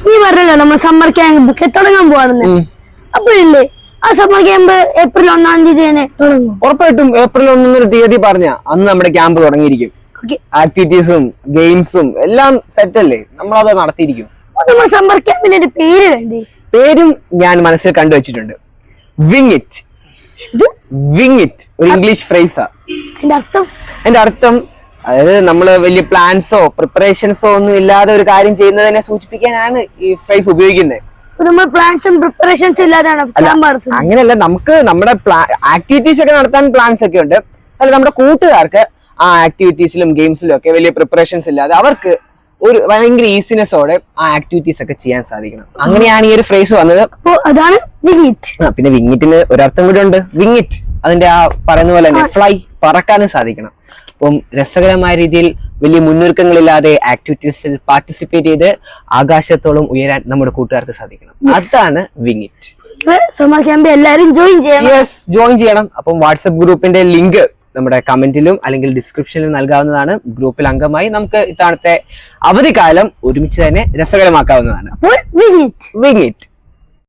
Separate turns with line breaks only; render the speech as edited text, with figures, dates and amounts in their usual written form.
നീ പറഞ്ഞല്ലോ നമ്മൾ സമ്മർ ക്യാമ്പ് തുടങ്ങാൻ പോവാണെന്ന്. അപ്പോഴില്ലേ ആ സമ്മർ ക്യാമ്പ് ഏപ്രിൽ 1-ാം തീയതി തന്നെ തുടങ്ങും?
ഉറപ്പായിട്ടും ഏപ്രിൽ 1 തീയതി പറഞ്ഞ അന്ന് നമ്മുടെ ക്യാമ്പ് തുടങ്ങിയിരിക്കും. ആക്ടിവിറ്റീസും ഗെയിംസും എല്ലാം സെറ്റ് അല്ലേ, നമ്മളത് നടത്തിയിരിക്കും.
നമ്മൾ സമ്മർ ക്യാമ്പിന്റെ ഒരു പേര് വേണ്ടേ?
പേരും ഞാൻ മനസ്സിൽ കണ്ടുവച്ചിട്ടുണ്ട്. Wing it. വിങ് ഇറ്റ് ഒരു ഇംഗ്ലീഷ് ഫ്രേസാ. അതിന്റെ അർത്ഥം അതായത് നമ്മള് വലിയ പ്ലാൻസോ പ്രിപ്പറേഷൻസോ ഒന്നും ഇല്ലാതെ ഒരു കാര്യം ചെയ്യുന്നതിനെ സൂചിപ്പിക്കാനാണ് ഈ ഫ്രേസ് ഉപയോഗിക്കുന്നത്. അങ്ങനെയല്ല, നമുക്ക് നമ്മുടെ ആക്ടിവിറ്റീസ് ഒക്കെ നടത്താൻ പ്ലാൻസ് ഒക്കെ ഉണ്ട്. അല്ല, നമ്മുടെ കൂട്ടുകാർക്ക് ആ ആക്ടിവിറ്റീസിലും ഗെയിംസിലും ഒക്കെ വലിയ പ്രിപ്പറേഷൻസ് ഇല്ലാതെ അവർക്ക് ഒരു ഭയങ്കര ഈസിനെസ്സോടെ ആ ആക്ടിവിറ്റീസ് ഒക്കെ ചെയ്യാൻ സാധിക്കണം. അങ്ങനെയാണ് ഈ ഒരു ഫ്രേസ് വന്നത്.
അതാണ് വിങ് ഇറ്റ്.
പിന്നെ വിങ് ഇറ്റിന് ഒരർത്ഥം കൂടെ ഉണ്ട്. വിങ് ഇറ്റ് അതിന്റെ ആ പറയുന്ന പോലെ തന്നെ ഫ്ലൈ, പറക്കാനും സാധിക്കണം. അപ്പം രസകരമായ രീതിയിൽ വലിയ മുന്നൊരുക്കങ്ങളില്ലാതെ ആക്ടിവിറ്റീസിൽ പാർട്ടിസിപ്പേറ്റ് ചെയ്ത് ആകാശത്തോളം ഉയരാൻ നമ്മുടെ കൂട്ടുകാർക്ക് സാധിക്കണം. അതാണ് വിങ് ഇറ്റ്.
സമ്മർ ക്യാമ്പ് എല്ലാവരും ജോയിൻ
ചെയ്യണം. അപ്പം വാട്സ്ആപ്പ് ഗ്രൂപ്പിന്റെ ലിങ്ക് നമ്മുടെ കമന്റിലും അല്ലെങ്കിൽ ഡിസ്ക്രിപ്ഷനിലും നൽകാവുന്നതാണ്. ഗ്രൂപ്പിൽ അംഗമായി നമുക്ക് ഇത്തവണത്തെ അവധിക്കാലം ഒരുമിച്ച് തന്നെ രസകരമാക്കാവുന്നതാണ്.
Wing it.